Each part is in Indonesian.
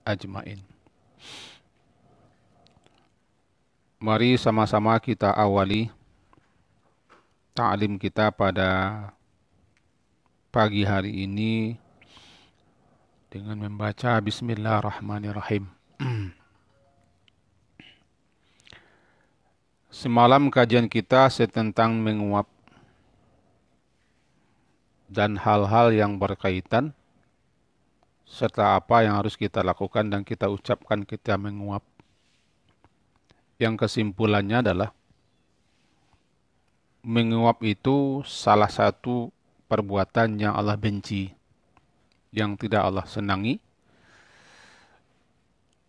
ajmain. Mari sama-sama kita awali ta'lim kita pada pagi hari ini dengan membaca Bismillahirrahmanirrahim. Semalam kajian kita tentang menguap dan hal-hal yang berkaitan serta apa yang harus kita lakukan dan kita ucapkan ketika menguap. Yang kesimpulannya adalah menguap itu salah satu perbuatan yang Allah benci, yang tidak Allah senangi,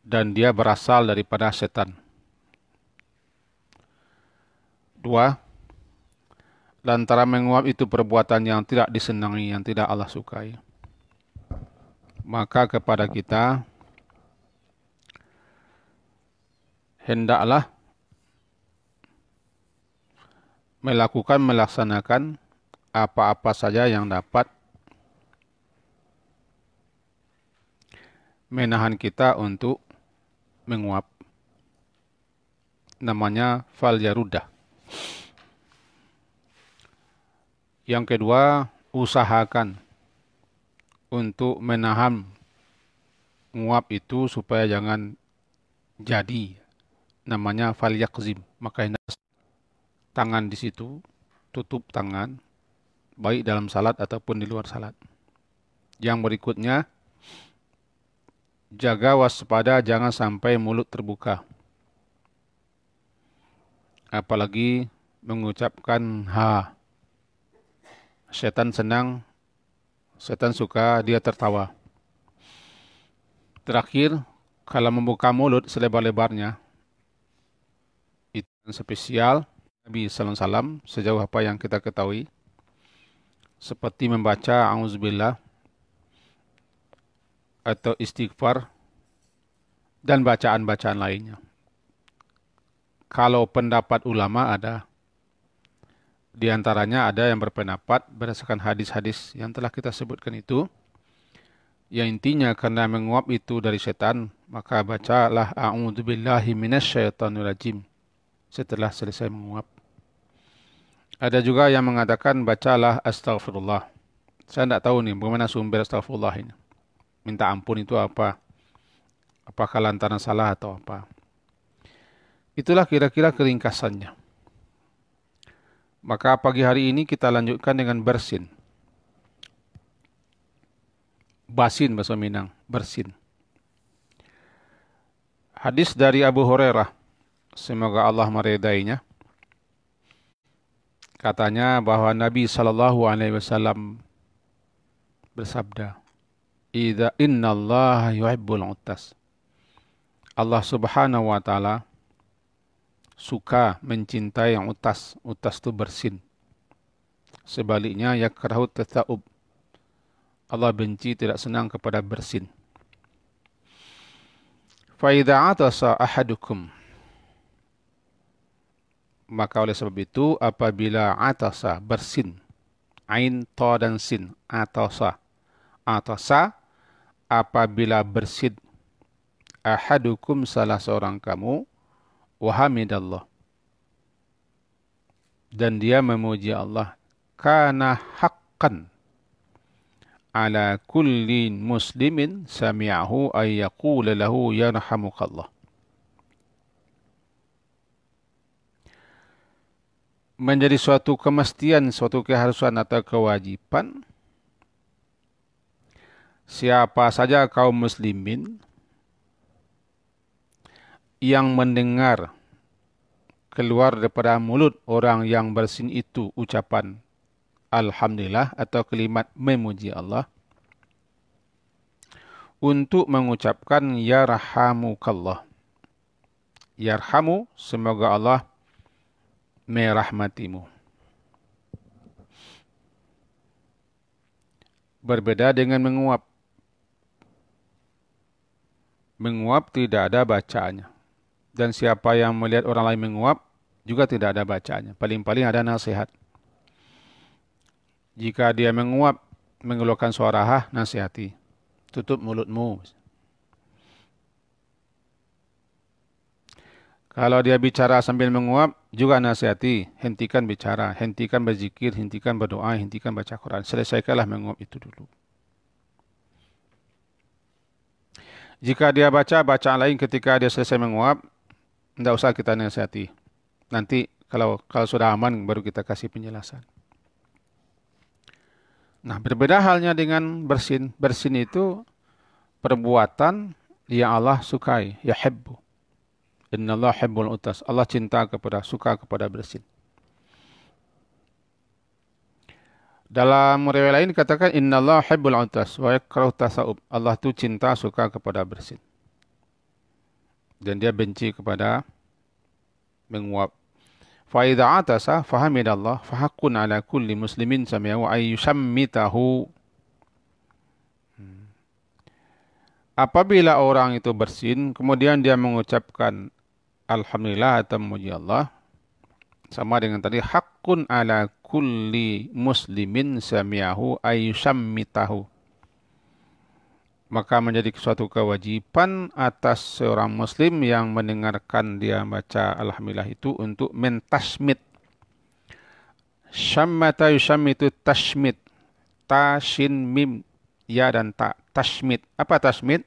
dan dia berasal daripada setan. 2. Lantaran menguap itu perbuatan yang tidak disenangi, yang tidak Allah sukai. Maka kepada kita hendaklah melaksanakan apa-apa saja yang dapat menahan kita untuk menguap. Namanya fal yarudah. Yang kedua, usahakan untuk menahan menguap itu supaya jangan jadi. Namanya fal yakzim. Maka tangan di situ, tutup tangan, baik dalam salat ataupun di luar salat. Yang berikutnya, jaga waspada jangan sampai mulut terbuka. Apalagi mengucapkan ha. Setan senang, setan suka, dia tertawa. Terakhir, kalau membuka mulut selebar-lebarnya, itu yang spesial Nabi SAW sejauh apa yang kita ketahui. Seperti membaca A'udzubillah atau istighfar dan bacaan-bacaan lainnya. Kalau pendapat ulama ada, di antaranya ada yang berpendapat berdasarkan hadis-hadis yang telah kita sebutkan itu, yang intinya karena menguap itu dari setan, maka bacalah A'udzubillahi minasyaitonirrajim setelah selesai menguap. Ada juga yang mengatakan bacalah astaghfirullah. Saya tidak tahu nih bagaimana sumber astaghfirullah ini. Minta ampun itu apa? Apakah lantaran salah atau apa? Itulah kira-kira keringkasannya. Maka pagi hari ini kita lanjutkan dengan bersin. Basin bahasa Minang, bersin. Hadis dari Abu Hurairah, semoga Allah meridainya. Katanya bahwa Nabi SAW bersabda, "Idza innallaha yuhibbul uttas." Allah Subhanahu wa taala suka mencintai yang utas. Utas itu bersin. Sebaliknya yakrahu tatha'ub. Allah benci, tidak senang kepada bersin. Fa idza atasa ahadukum. Maka oleh sebab itu apabila atasa bersin, ain, ta dan sin, atasa. Atasa apabila bersin ahadukum salah seorang kamu wahamidallah, dan dia memuji Allah, kana haqqan ala kulli muslimin sami'ahu ay yaqula lahu yarhamukallah. Menjadi suatu kemestian, suatu keharusan atau kewajiban siapa saja kaum muslimin yang mendengar keluar daripada mulut orang yang bersin itu ucapan Alhamdulillah atau kalimat memuji Allah, untuk mengucapkan yarhamukallah. Yarhamu, semoga Allah merahmatimu. Berbeda dengan menguap. Menguap tidak ada bacaannya. Dan siapa yang melihat orang lain menguap, juga tidak ada bacaannya. Paling-paling ada nasihat. Jika dia menguap, mengeluarkan suara ha, nasihati. Tutup mulutmu. Kalau dia bicara sambil menguap, juga nasihati, hentikan bicara, hentikan berzikir, hentikan berdoa, hentikan baca Quran. Selesaikanlah menguap itu dulu. Jika dia baca bacaan lain ketika dia selesai menguap, tidak usah kita nasihati. Nanti kalau sudah aman baru kita kasih penjelasan. Nah, berbeda halnya dengan bersin. Bersin itu perbuatan yang Allah sukai, yahibbu. Innallaha hibbul utas. Allah suka kepada bersin. Dalam riwayat lain dikatakan innallaha hibbul utas wa yakrahu tasawub. Allah itu suka kepada bersin. Dan dia benci kepada menguap. Fa idza atasa fahamidallah fahaqqun ala kulli muslimin sami'ahu ay yushammitahu. Apabila orang itu bersin kemudian dia mengucapkan alhamdulillah atau memuji Allah, sama dengan tadi haqqun ala kulli muslimin sami'ahu ay yushammitahu. Maka menjadi suatu kewajiban atas seorang muslim yang mendengarkan dia baca alhamdulillah itu untuk mentasmid. Syammata yusammitu tasmid. Ta, shin, mim, ya dan ta. Tasmid. Apa tasmid?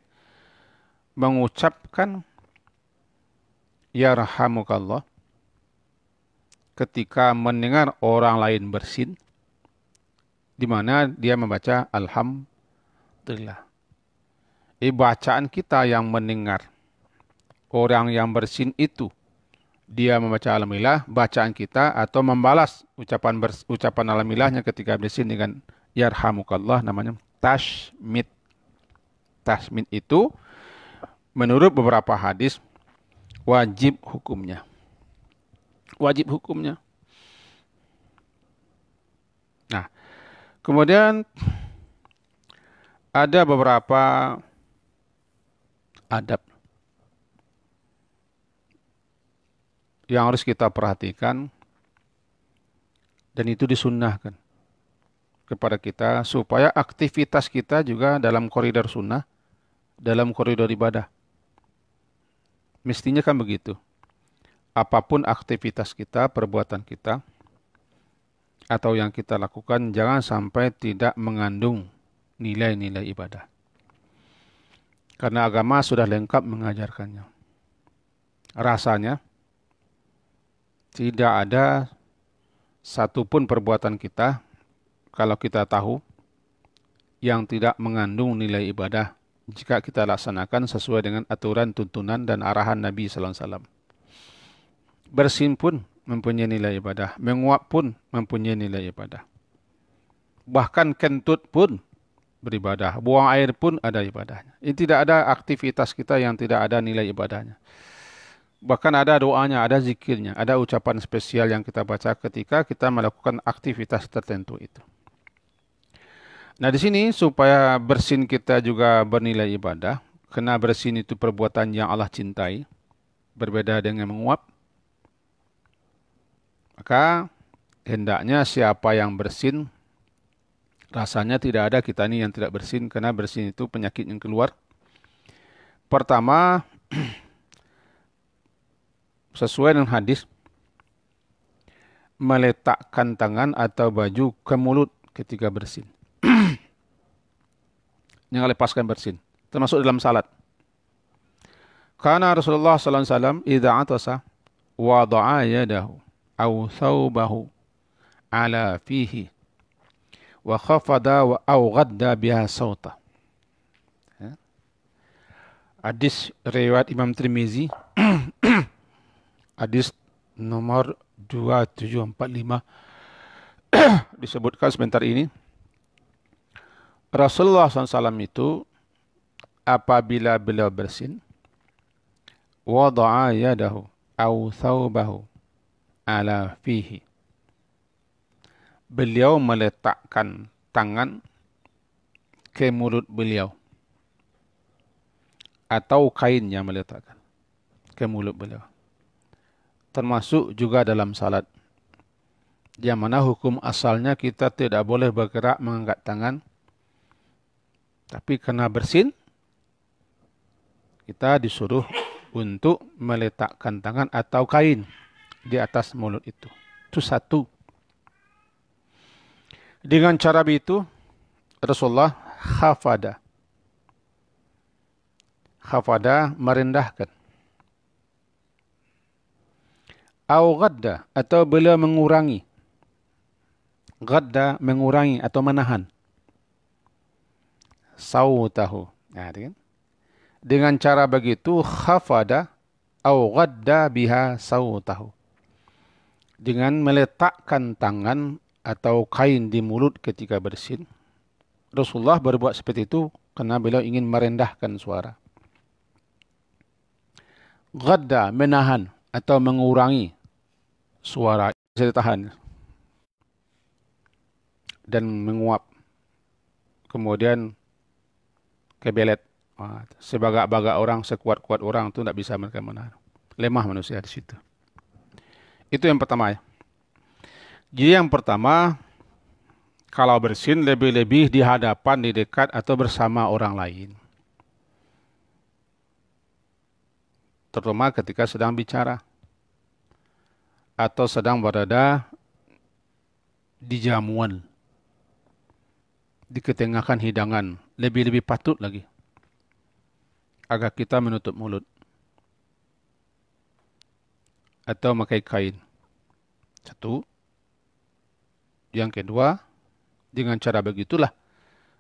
Mengucapkan yarhamukallah ketika mendengar orang lain bersin, di mana dia membaca alhamdulillah. Bacaan kita yang mendengar orang yang bersin itu, dia membaca alhamdulillah, bacaan kita atau membalas ucapan alhamdulillahnya ketika bersin dengan yarhamukallah namanya tasmid. Tasmid itu menurut beberapa hadis wajib hukumnya. Wajib hukumnya. Nah, kemudian ada beberapa adab yang harus kita perhatikan dan itu disunnahkan kepada kita supaya aktivitas kita juga dalam koridor sunnah, dalam koridor ibadah. Mestinya kan begitu. Apapun aktivitas kita, perbuatan kita, atau yang kita lakukan, jangan sampai tidak mengandung nilai-nilai ibadah. Karena agama sudah lengkap mengajarkannya. Rasanya, tidak ada satupun perbuatan kita, kalau kita tahu, yang tidak mengandung nilai ibadah, jika kita laksanakan sesuai dengan aturan, tuntunan, dan arahan Nabi SAW. Bersin pun mempunyai nilai ibadah. Menguap pun mempunyai nilai ibadah. Bahkan kentut pun beribadah. Buang air pun ada ibadahnya. Ini tidak ada aktivitas kita yang tidak ada nilai ibadahnya. Bahkan ada doanya, ada zikirnya, ada ucapan spesial yang kita baca ketika kita melakukan aktivitas tertentu itu. Nah di sini supaya bersin kita juga bernilai ibadah, karena bersin itu perbuatan yang Allah cintai, berbeda dengan menguap, maka hendaknya siapa yang bersin, rasanya tidak ada kita ini yang tidak bersin, karena bersin itu penyakit yang keluar. Pertama, sesuai dengan hadis, meletakkan tangan atau baju ke mulut ketika bersin. Jangan lepaskan bersin. Termasuk dalam salat. Karena Rasulullah SAW idza atasa wada'a yadahu aw thawbahu ala fihi wa khafada aw ghadda biha sawta. Hadis riwayat Imam Tirmizi hadis nomor 2745 disebutkan sebentar ini. Rasulullah SAW itu apabila beliau bersin, wada'a yadahu aw thawbahu ala fihi. Beliau meletakkan tangan ke mulut beliau. Atau kainnya meletakkan ke mulut beliau. Termasuk juga dalam salat. Yang mana hukum asalnya kita tidak boleh bergerak mengangkat tangan. Tapi karena bersin, kita disuruh untuk meletakkan tangan atau kain di atas mulut itu. Itu satu. Dengan cara begitu, Rasulullah khafada. Khafada merendahkan. Au ghadda atau beliau mengurangi. Ghadda mengurangi atau menahan. Sautahu. Nah, kan? Dengan cara begitu khafada au ghadda biha sautahu. Dengan meletakkan tangan atau kain di mulut ketika bersin. Rasulullah berbuat seperti itu karena beliau ingin merendahkan suara. Ghadda menahan atau mengurangi suara bisa ditahan dan menguap. Kemudian kebelet. Sebagak-bagak orang, sekuat-kuat orang itu tidak bisa mereka menahan. Lemah manusia di situ. Itu yang pertama ya. Jadi yang pertama, kalau bersin lebih-lebih di hadapan, di dekat atau bersama orang lain. Terutama ketika sedang bicara atau sedang berada di jamuan, di ketengahkan hidangan, lebih-lebih patut lagi agar kita menutup mulut atau memakai kain. Satu. Yang kedua, dengan cara begitulah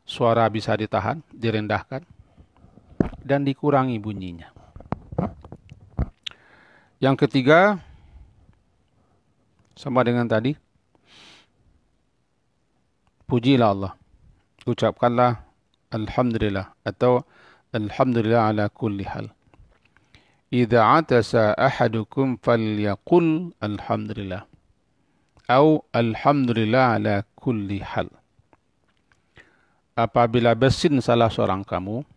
suara bisa ditahan, direndahkan, dan dikurangi bunyinya. Yang ketiga, sama dengan tadi, pujilah Allah. Ucapkanlah Alhamdulillah atau Alhamdulillah ala kulli hal. Idza atasa ahadukum falyaqul Alhamdulillah. Atau Alhamdulillah ala kulli hal. Apabila bersin salah seorang kamu,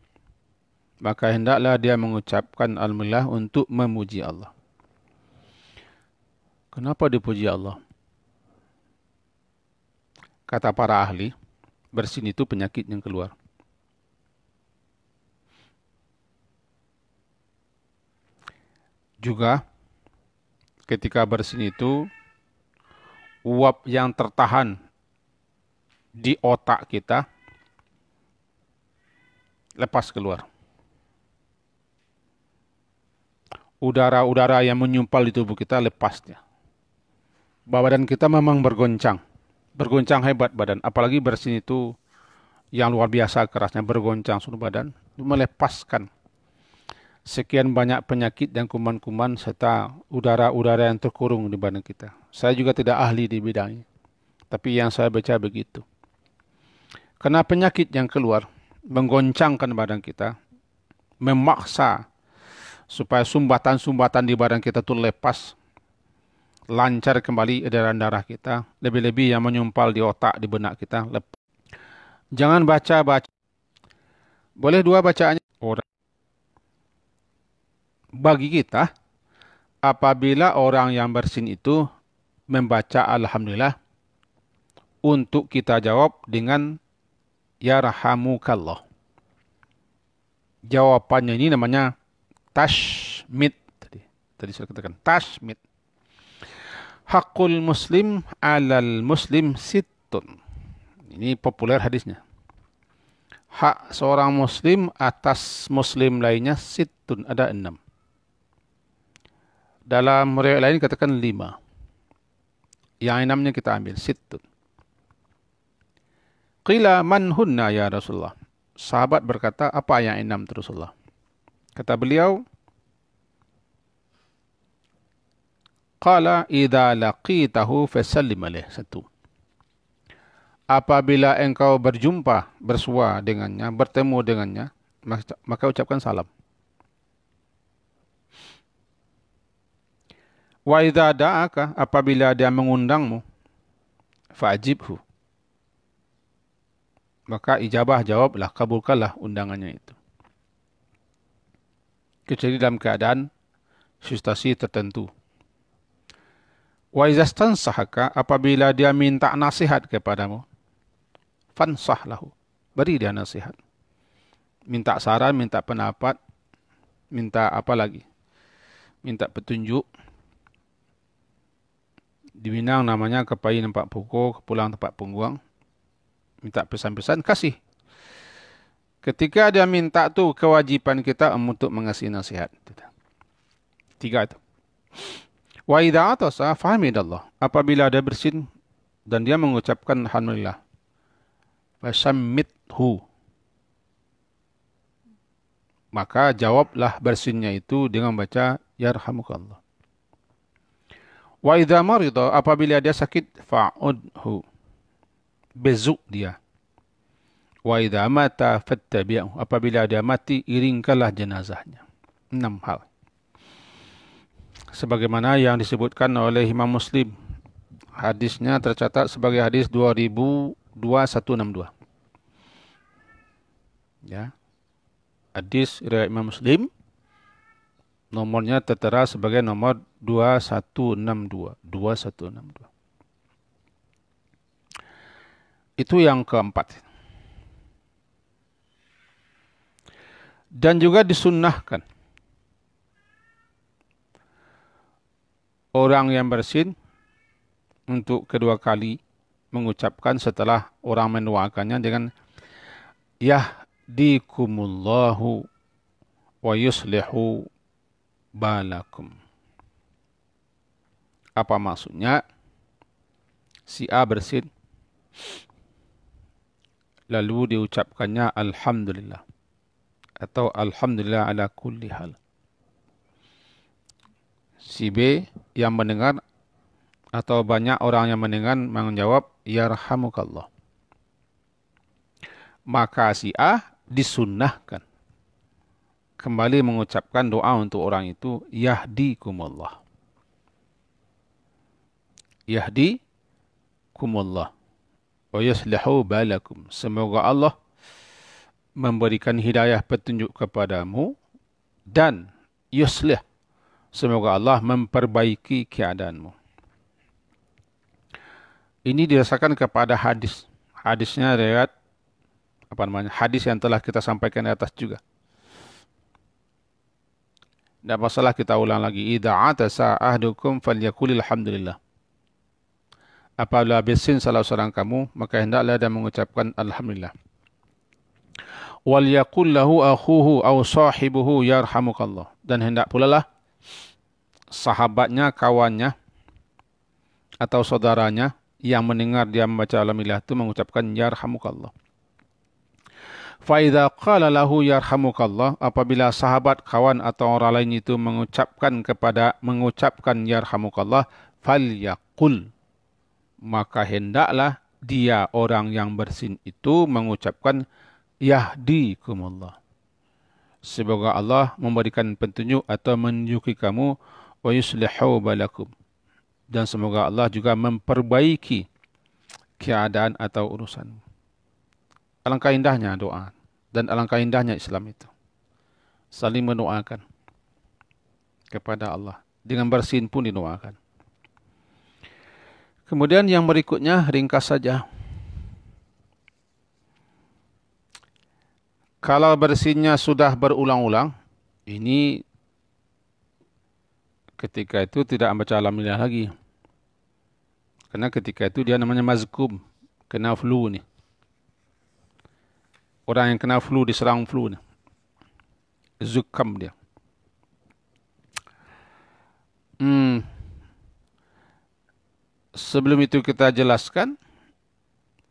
maka hendaklah dia mengucapkan Alhamdulillah untuk memuji Allah. Kenapa dipuji Allah? Kata para ahli, bersin itu penyakit yang keluar. Juga ketika bersin itu, uap yang tertahan di otak kita lepas keluar. Udara-udara yang menyumpal di tubuh kita lepasnya. Badan kita memang bergoncang. Bergoncang hebat badan. Apalagi bersin itu yang luar biasa kerasnya, bergoncang seluruh badan. Melepaskan sekian banyak penyakit dan kuman-kuman serta udara-udara yang terkurung di badan kita. Saya juga tidak ahli di bidangnya. Tapi yang saya baca begitu. Karena penyakit yang keluar menggoncangkan badan kita, memaksa supaya sumbatan-sumbatan di badan kita itu lepas, lancar kembali edaran darah kita, lebih-lebih yang menyumpal di otak, di benak kita, lepas. Jangan baca-baca. Boleh dua bacaannya. Bagi kita, apabila orang yang bersin itu membaca Alhamdulillah, untuk kita jawab dengan Yarhamukallah. Jawabannya ini namanya tashmid. Tadi saya katakan tashmid. Hakul muslim alal muslim sittun. Ini populer hadisnya. Hak seorang muslim atas muslim lainnya sittun, ada 6. Dalam riwayat lain katakan 5. Yang 6-nya kita ambil, sittun. Qila man hunna ya Rasulullah. Sahabat berkata, apa yang 6 itu Rasulullah? Kata beliau, qala idza laqitahu fasallim alaih. 1. Apabila engkau berjumpa, bersua dengannya, bertemu dengannya, maka ucapkan salam. Wa idza da'aka, apabila dia mengundangmu, fa'jibhu. Maka ijabah, jawablah, kabulkanlah undangannya itu. Kecuali dalam keadaan situasi tertentu. Wa idza stansahaka, apabila dia minta nasihat kepadamu, fansah lahu, beri dia nasihat. Minta saran, minta pendapat, minta apa lagi? minta petunjuk. Di Minang namanya kepai nampak pokok, pulang tempat pengguang. Minta pesan-pesan, kasih. Ketika dia minta tu kewajiban kita untuk mengasih nasihat. 3 itu. Wa idza atasa fahamidallah. Apabila dia bersin dan dia mengucapkan alhamdulillah. Fasammithu. Maka jawablah bersinnya itu dengan baca yarhamukallah. Wa idza marida, apabila dia sakit, fa'udhu. Bezuk dia. Wa idza mata fattabi'hu, apabila dia mati, iringkanlah jenazahnya. 6 hal. Sebagaimana yang disebutkan oleh Imam Muslim. Hadisnya tercatat sebagai hadis 2262. Ya. Hadis riwayat Imam Muslim. Nomornya tertera sebagai nomor 2162. 2162. Itu yang keempat. Dan juga disunnahkan orang yang bersin untuk kedua kali mengucapkan setelah orang mendoakannya dengan yahdikumullahu wa yuslihu balakum. Apa maksudnya? Si A bersin, lalu diucapkannya alhamdulillah atau alhamdulillah ala kulli hal. Si B yang mendengar atau banyak orang yang mendengar menjawab yarhamukallah. Maka si A disunnahkan kembali mengucapkan doa untuk orang itu yahdikumullah. Yahdikumullah wa yuslihu balakum. Semoga Allah memberikan hidayah petunjuk kepadamu dan yuslih. Semoga Allah memperbaiki keadaanmu. Ini dirasakan kepada hadis. Hadisnya riwayat hadis yang telah kita sampaikan di atas juga. Tidak masalah kita ulang lagi. Idza atasa ahdukum falyaqul alhamdulillah. Apabila bersin salah seorang kamu, maka hendaklah dia mengucapkan alhamdulillah. Wal yaqul lahu akhuhu aw sahibuhu yarhamukallah. Dan hendak pula lah sahabatnya, kawannya atau saudaranya yang mendengar dia membaca alhamdulillah itu mengucapkan yarhamukallah. Fa idza qala lahu yarhamukallah, apabila sahabat, kawan atau orang lain itu mengucapkan yarhamukallah, falyaqul, maka hendaklah dia orang yang bersin itu mengucapkan yahdikumullah. Semoga Allah memberikan petunjuk atau menunjuki kamu wa yuslihu balakum. Dan semoga Allah juga memperbaiki keadaan atau urusan. Alangkah indahnya doa dan alangkah indahnya Islam itu. Saling mendoakan kepada Allah. Dengan bersin pun didoakan. Kemudian yang berikutnya ringkas saja. Kalau bersinnya sudah berulang-ulang, ini ketika itu tidak membaca alhamdulillah lagi. Karena ketika itu dia namanya mazkum, kena flu ni. Orang yang kena flu, diserang flu ni. Zukam dia. Sebelum itu kita jelaskan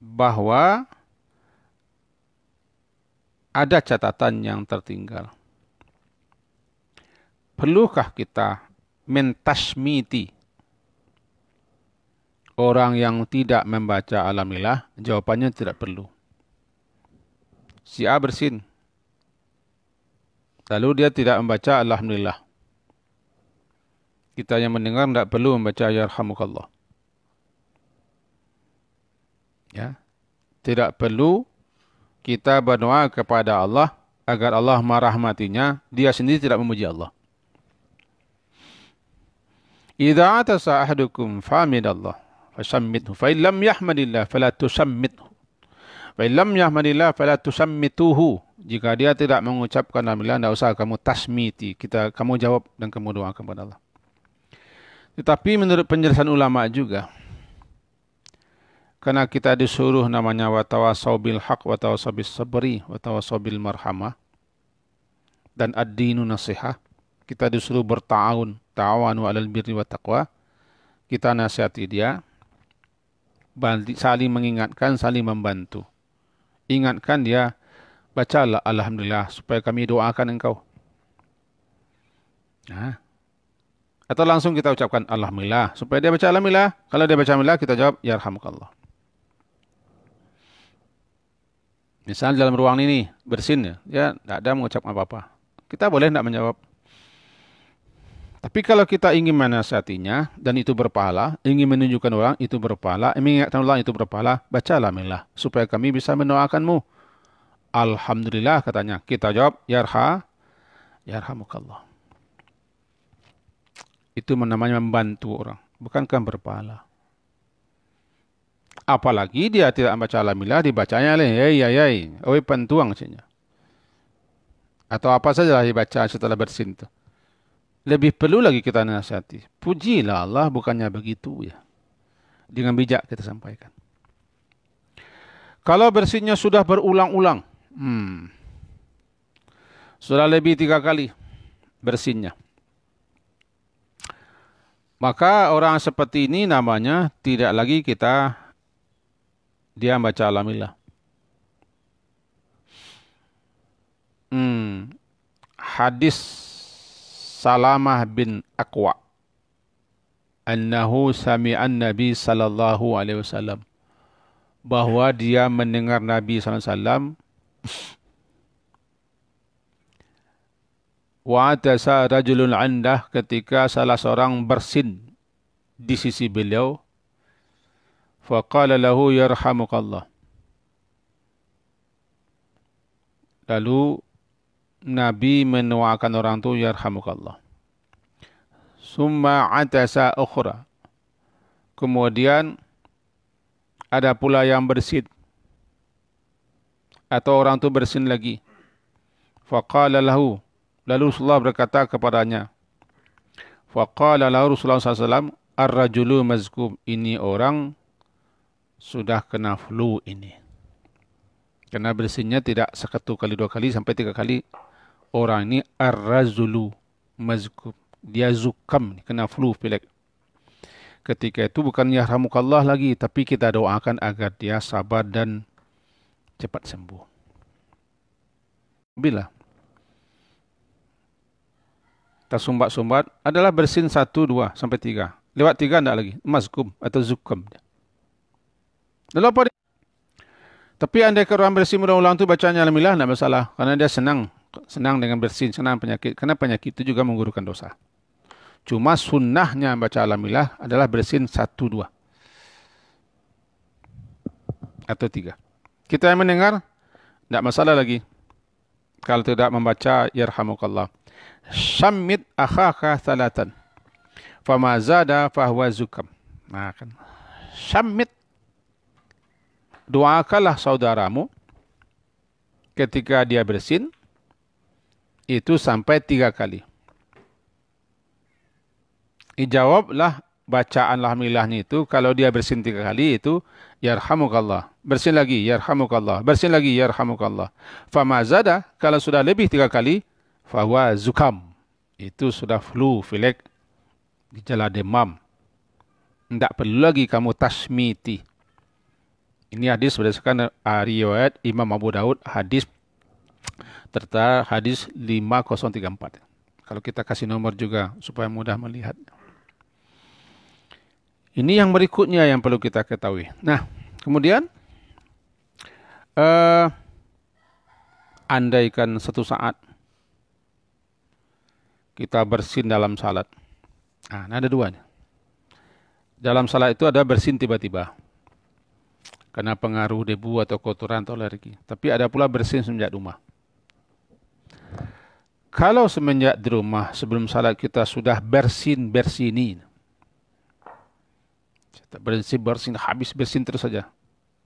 bahwa ada catatan yang tertinggal. Perlukah kita mentashmiti orang yang tidak membaca alhamdulillah? Jawabannya tidak perlu. Si A bersin, lalu dia tidak membaca alhamdulillah. Kita yang mendengar tidak perlu membaca yarhamukallah. Ya, tidak perlu kita berdoa kepada Allah agar Allah merahmatinya, dia sendiri tidak memuji Allah. Idza atasa ahadukum famidallah fasammithu fa illam yahmadillah fala tusammithu Fa'ilam yahmadillah fala tusammituhu. Jika dia tidak mengucapkan alhamdulillah, tidak usah kamu tasmiti. Kamu jawab dan kamu doakan kepada Allah. Tetapi menurut penjelasan ulama juga, karena kita disuruh namanya watawasau bil haq, watawasau bis sabri, watawasau bil marhamah, dan ad-dinu nasihah, kita disuruh berta'awun, ta'awanu alal birri wa taqwa. Kita nasihati dia, saling mengingatkan, saling membantu. Ingatkan dia, bacalah alhamdulillah supaya kami doakan engkau. Nah. Atau langsung kita ucapkan alhamdulillah supaya dia baca alhamdulillah. Kalau dia baca alhamdulillah, kita jawab yarhamukallah. Misal dalam ruang ini bersin ya, dia tidak ada mengucap apa-apa. Kita boleh tidak menjawab. Tapi kalau kita ingin menasihatinya dan itu berpahala, ingin menunjukkan orang itu berpahala, mengingatkan orang itu berpahala, baca alhamdulillah supaya kami bisa mendoakanmu. Alhamdulillah katanya. Kita jawab yarhamukallah. Itu namanya membantu orang, bukankah berpahala. Apalagi dia tidak membaca alhamdulillah, dibacanya yai, oi pentuang saja. Atau apa saja dibaca setelah bersin itu. Lebih perlu lagi kita nasihati. Pujilah Allah, bukannya begitu ya. Dengan bijak kita sampaikan. Kalau bersinnya sudah berulang-ulang, sudah lebih 3 kali bersinnya, maka orang seperti ini namanya tidak lagi dia baca alhamdulillah. Hadis Salamah bin Aqwa annahu sami'an Nabi sallallahu alaihi wasallam, bahwa dia mendengar Nabi sallallahu alaihi wasallam wa atasa rajulun andah, ketika salah seorang bersin di sisi beliau, faqala lahu yarhamukallah. Lalu Nabi mendoakan orang itu yarhamukallah. Summa atasa ukhra. Kemudian ada pula yang bersin, atau orang itu bersin lagi. Faqala lahu. Lalu Rasulullah berkata kepadanya. Faqala lahu Rasulullah SAW, ar-rajulu mazkum. Ini orang sudah kena flu ini. Karena bersinnya tidak 1 kali, 2 kali, sampai 3 kali. Orang ini ar-rajulu mazkum. Dia zukam, kena flu, pilek. Ketika itu bukan yarhamukallah lagi, tapi kita doakan agar dia sabar dan cepat sembuh. Bila kita sumbat-sumbat adalah bersin 1, 2, sampai 3. Lewat 3 tidak lagi. Mazkum atau zukam. Lalu apa dia? Tapi andai orang bersin ulang-ulang itu bacanya alhamdulillah, tidak masalah. Karena dia senang dengan bersin, senang penyakit. Karena penyakit itu juga menggugurkan dosa. Cuma sunnahnya baca alhamdulillah adalah bersin 1, 2. Atau 3. Kita yang mendengar, tidak masalah lagi. Kalau tidak membaca, yarhamukallah. Syammit akhaka salatan. Fama zada fahuwa zukam. Nah kan. Syammit. Doakanlah saudaramu ketika dia bersin, itu sampai 3 kali. Dijawablah bacaan alhamdulillahnya itu, kalau dia bersin 3 kali itu yarhamukallah. Bersin lagi yarhamukallah. Bersin lagi yarhamukallah. Fama zada, kalau sudah lebih 3 kali, fahuwa zukam. Itu sudah flu, pilek, gejala demam. Tidak perlu lagi kamu tasmiti. Ini hadis berdasarkan riwayat Imam Abu Daud, hadis tertera hadis 5034. Kalau kita kasih nomor juga supaya mudah melihat. Ini yang berikutnya yang perlu kita ketahui. Nah, kemudian andaikan satu saat kita bersin dalam salat. Nah, ada 2. Dalam salat itu ada bersin tiba-tiba, karena pengaruh debu atau kotoran atau alergi. Tapi ada pula bersin semenjak rumah. Kalau semenjak di rumah sebelum salat kita sudah bersini, bersin habis bersin terus saja.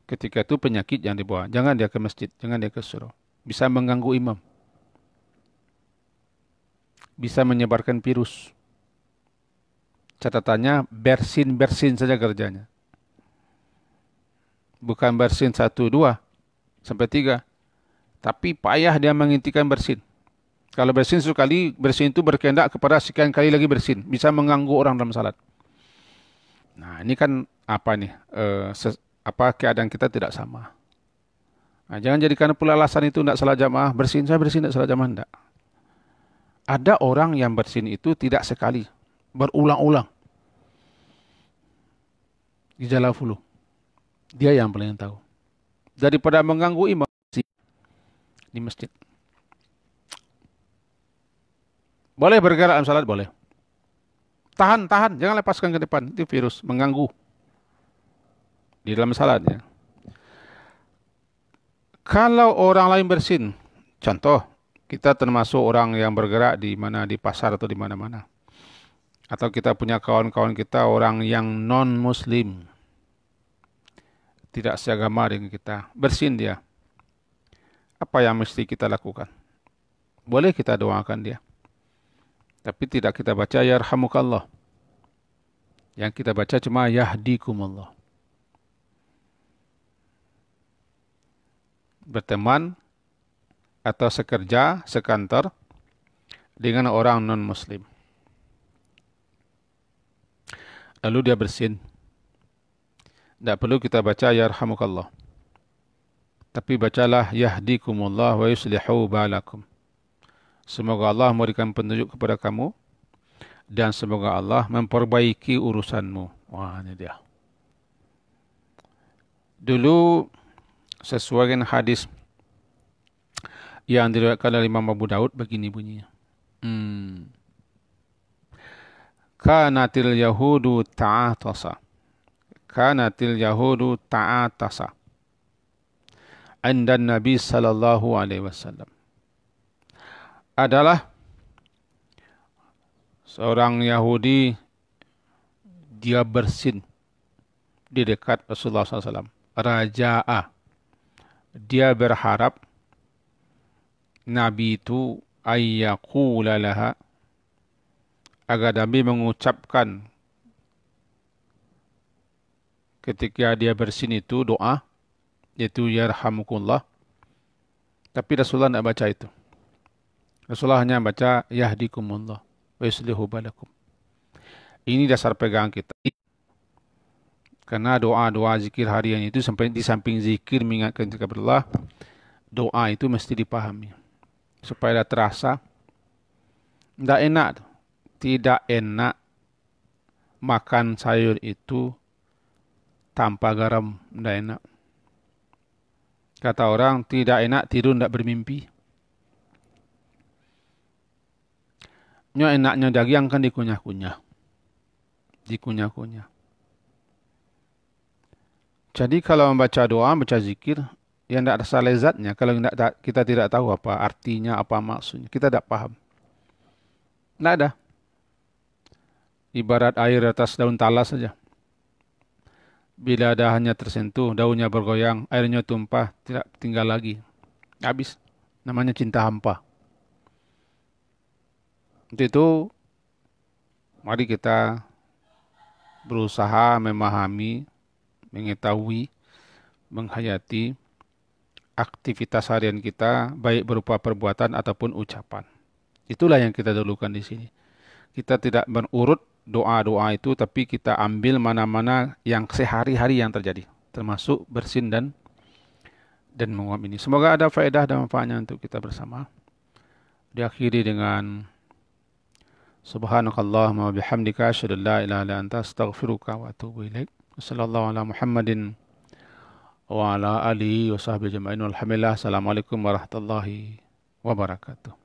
Ketika itu penyakit yang dibawa. Jangan dia ke masjid, jangan dia ke surau. Bisa mengganggu imam. Bisa menyebarkan virus. Catatannya bersin-bersin saja kerjanya. Bukan bersin 1, 2, sampai 3. Tapi payah dia menghentikan bersin. Kalau bersin sekali, bersin itu berkehendak kepada sekian kali lagi bersin. Bisa mengganggu orang dalam salat. Nah, ini kan apa nih? Keadaan kita tidak sama. Nah, jangan jadikan pula alasan itu tidak salah jamaah. Bersin, saya bersin tidak salah jamaah. Tidak. Ada orang yang bersin itu tidak sekali. Berulang-ulang. Gejala flu. Dia yang paling tahu. Daripada mengganggu imam di masjid. Boleh bergerak dalam salat, boleh. Tahan. Jangan lepaskan ke depan. Itu virus. Mengganggu. Di dalam salatnya. Kalau orang lain bersin, contoh, kita termasuk orang yang bergerak di mana, di pasar atau di mana-mana. Atau kita punya kawan-kawan kita orang yang non-muslim. Tidak seagama dengan kita. Bersin dia. Apa yang mesti kita lakukan? Boleh kita doakan dia. Tapi tidak kita baca yarhamukallah. Yang kita baca cuma yahdikumullah. Berteman atau sekerja, sekantor dengan orang non-muslim. Lalu dia bersin. Tidak perlu kita baca yarhamukallah. Tapi bacalah yahdikumullah wa yuslihu balakum. Semoga Allah memberikan petunjuk kepada kamu dan semoga Allah memperbaiki urusanmu. Wah, ini dia. Dulu sesuai dengan hadis yang diriwayatkan oleh Imam Abu Daud begini bunyinya. Kanatil yahudu ta'atasa. Kanatil yahudu ta'atasa. Indan Nabi sallallahu alaihi wasallam. Adalah seorang Yahudi, dia bersin di dekat Rasulullah SAW. Raja'a. Dia berharap Nabi itu ayyaqula laha, agar Nabi mengucapkan ketika dia bersin itu doa, yaitu yarhamukullah. Tapi Rasulullah tidak baca itu. Rasulullah hanya baca yahdikumullah wa yuslihu balakum. Ini dasar pegangan kita. Karena doa-doa zikir harian itu sampai di samping zikir mengingatkan kepada Allah, doa itu mesti dipahami. Supaya terasa. Tidak enak makan sayur itu tanpa garam. Tidak enak. Kata orang, tidak enak tidur tidak bermimpi. Enaknya daging kan dikunyah-kunyah. Dikunyah-kunyah. Jadi kalau membaca doa, membaca zikir, yang tidak rasa lezatnya, kalau kita tidak tahu apa artinya, apa maksudnya, kita tidak paham. Tidak ada. Ibarat air atas daun talas saja. Bila dahannya tersentuh, daunnya bergoyang, airnya tumpah, tidak tinggal lagi. Habis. Namanya cinta hampa. Untuk itu, mari kita berusaha memahami, mengetahui, menghayati aktivitas harian kita, baik berupa perbuatan ataupun ucapan. Itulah yang kita dulukan di sini. Kita tidak berurut doa-doa itu, tapi kita ambil mana-mana yang sehari-hari yang terjadi, termasuk bersin dan menguap ini. Semoga ada faedah dan manfaatnya untuk kita bersama. Diakhiri dengan Subhanakallahumma wa bihamdika asyhadu an la ilaha illa anta astaghfiruka wa atubu ilaik. Wassallallahu ala Muhammadin wa ala alihi wa sahbihi ajma'in. Walhamdulillah. Assalamualaikum warahmatullahi wabarakatuh.